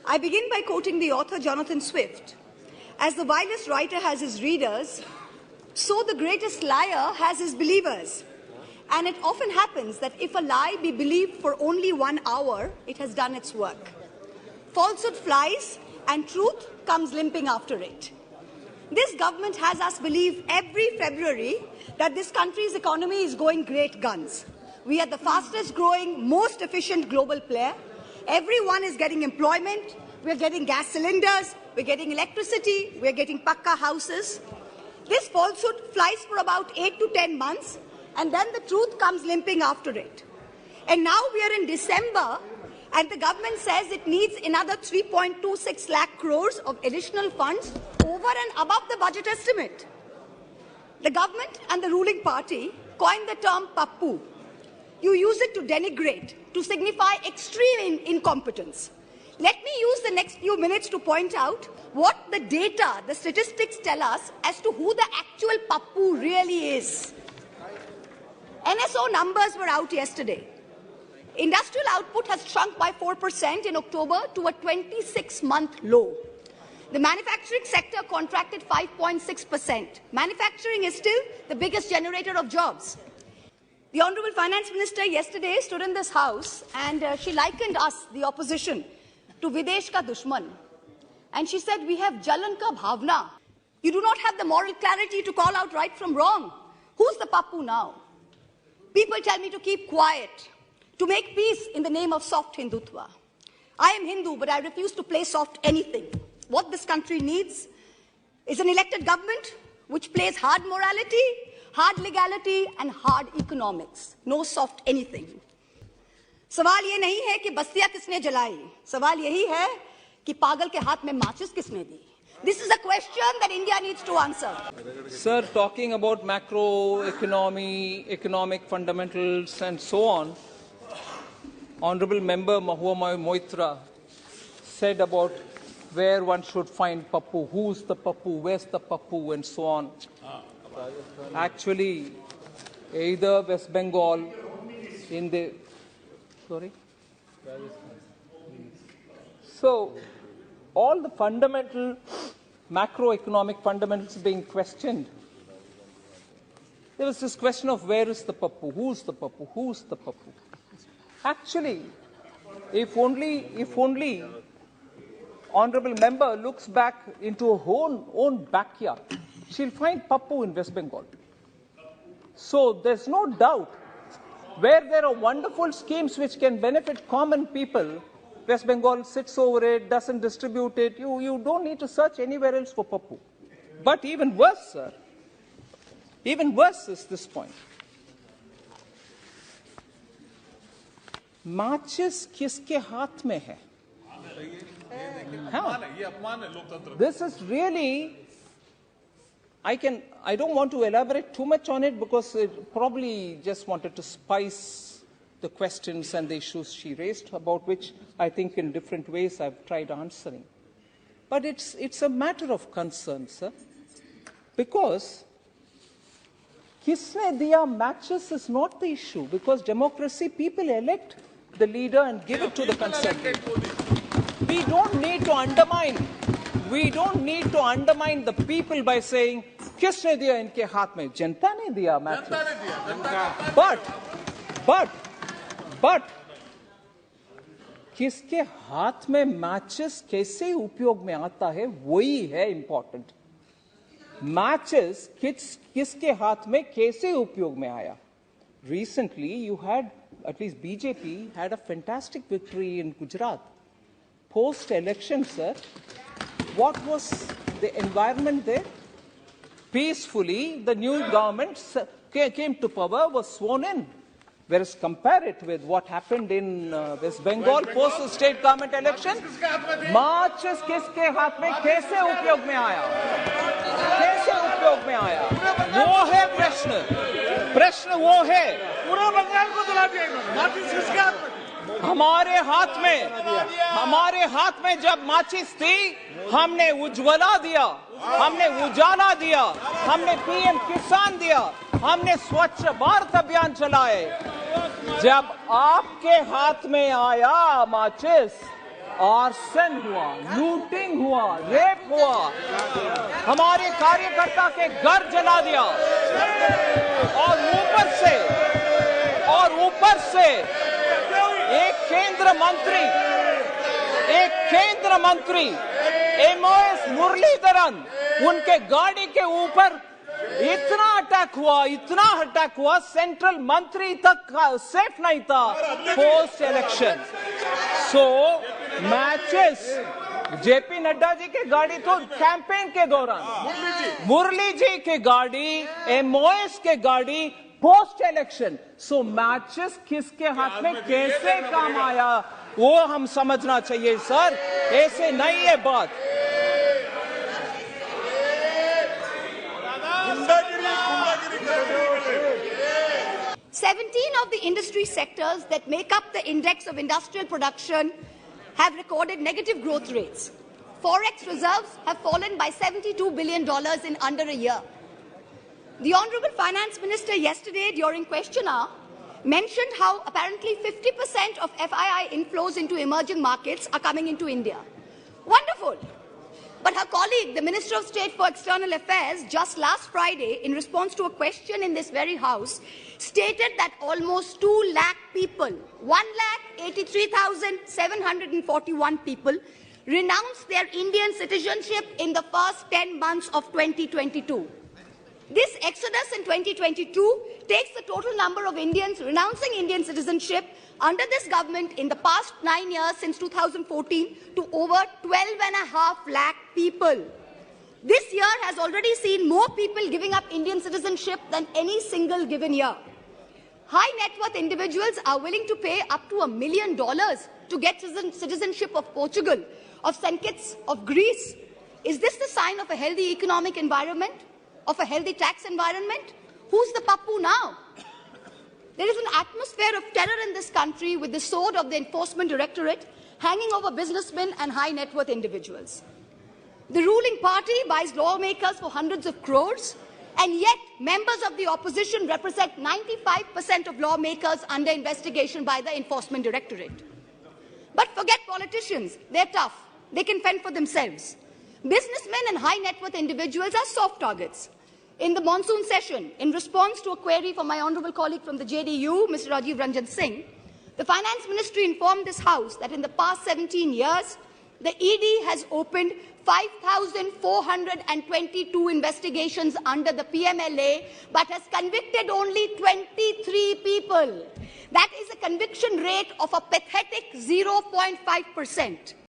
I begin by quoting the author Jonathan Swift. As the vilest writer has his readers, so the greatest liar has his believers. And it often happens that if a lie be believed for only 1 hour, it has done its work. Falsehood flies and truth comes limping after it. This government has us believe every February that this country's economy is going great guns. We are the fastest growing, most efficient global player. Everyone is getting employment. We're getting gas cylinders. We're getting electricity. We're getting pakka houses. This falsehood flies for about 8 to 10 months, and then the truth comes limping after it. And now we are in December, and the government says it needs another 3.26 lakh crores of additional funds over and above the budget estimate. The government and the ruling party coined the term Pappu. You use it to denigrate, to signify extreme incompetence. Let me use the next few minutes to point out what the data, the statistics tell us as to who the actual Pappu really is. NSO numbers were out yesterday. Industrial output has shrunk by 4% in October to a 26-month low. The manufacturing sector contracted 5.6%. Manufacturing is still the biggest generator of jobs. The Honorable Finance Minister yesterday stood in this House and she likened us, the opposition, to Videsh ka Dushman. And she said, we have Jalan ka Bhavna. You do not have the moral clarity to call out right from wrong. Who's the Pappu now? People tell me to keep quiet, to make peace in the name of soft Hindutva. I am Hindu, but I refuse to play soft anything. What this country needs is an elected government which plays hard morality, hard legality and hard economics. No soft anything. सवाल ये नहीं है कि बस्तियां किसने जलाई. सवाल यही है कि पागल के हाथ में माचिस किसने दी. This is a question that India needs to answer. Sir, talking about macroeconomy, economic fundamentals and so on, Honorable Member Mahua Moitra said about where one should find Pappu, who's the Pappu, where's the Pappu and so on. Actually, either West Bengal in the... Sorry? So, all the fundamental, macroeconomic fundamentals being questioned. There was this question of where is the Pappu, who's the Pappu, who's the Pappu. Actually, if only Honorable Member looks back into her own backyard, she'll find Pappu in West Bengal. So there's no doubt, where there are wonderful schemes which can benefit common people, West Bengal sits over it, doesn't distribute it. You don't need to search anywhere else for Pappu. But even worse, sir, even worse is this point. Matches kiske haath mein hai? This is really, I don't want to elaborate too much on it because it probably just wanted to spice the questions and the issues she raised, about which I think in different ways I've tried answering. But it's a matter of concern, sir, because kisne diya matches is not the issue, because democracy, people elect the leader and give it to the concerned. We don't need to undermine the people by saying, kisne diya inke haath mein? Janta ne diya matches. But किसके हाथ में matches कैसे उपयोग में आता है वही है इंपॉर्टेंट. मैचेस किसके हाथ में कैसे उपयोग में आया. Recently you had, at least BJP had a fantastic victory in Gujarat. Post election, sir, what was the environment there? Peacefully the new government came to power, was sworn in. Whereas compare it with what happened in West Bengal post the state government election, matches किसके हाथ में कैसे उपयोग में आया? कैसे उपयोग में आया? वो है प्रश्न वो है. पूरा बंगाल को दिला दिया इन्होंने. माचिस किसके हाथ में? हमारे हाथ में जब माचिस थी, हमने उज्ज्वला दिया, हमने उजाला दिया, हमने पीएम किसान दिया, हमने स्वच्छ भारत अभियान चलाए. जब आपके हाथ में आया माचिस, आर्सन हुआ, लूटिंग हुआ, रेप हुआ, हमारे कार्यकर्ता के घर जला दिया और ऊपर से एक केंद्र मंत्री MOS मुरलीधरन उनके गाड़ी के ऊपर इतना अटैक हुआ, सेंट्रल मंत्री तक सेफ नहीं था पोस्ट इलेक्शन। सो मैचेस जेपी नड्डा जी की गाड़ी तो कैंपेन के दौरान, मुरली जी की गाड़ी, MOS के गाड़ी पोस्ट इलेक्शन। सो मैचेस किसके हाथ में कैसे काम आया वो हम समझना चाहिए सर, ऐसे नहीं है बात। 17 of the industry sectors that make up the index of industrial production have recorded negative growth rates. Forex reserves have fallen by $72 billion in under a year. The Honorable Finance Minister yesterday during question hour mentioned how apparently 50% of FII inflows into emerging markets are coming into India. Wonderful. But her colleague, the Minister of State for External Affairs, just last Friday, in response to a question in this very House, stated that almost 2 lakh people, 1,83,741 people, renounced their Indian citizenship in the first 10 months of 2022. This exodus in 2022 takes the total number of Indians renouncing Indian citizenship under this government in the past 9 years since 2014 to over 12.5 lakh people. This year has already seen more people giving up Indian citizenship than any single given year. High net worth individuals are willing to pay up to $1 million to get citizenship of Portugal, of St. Kitts, of Greece. Is this the sign of a healthy economic environment? Of a healthy tax environment? Who's the Pappu now? There is an atmosphere of terror in this country with the sword of the Enforcement Directorate hanging over businessmen and high net worth individuals. The ruling party buys lawmakers for hundreds of crores, and yet members of the opposition represent 95% of lawmakers under investigation by the Enforcement Directorate. But forget politicians. They're tough. They can fend for themselves. Businessmen and high net worth individuals are soft targets. In the monsoon session, in response to a query from my honourable colleague from the JDU, Mr. Rajiv Ranjan Singh, the Finance Ministry informed this House that in the past 17 years, the ED has opened 5,422 investigations under the PMLA, but has convicted only 23 people. That is a conviction rate of a pathetic 0.5%.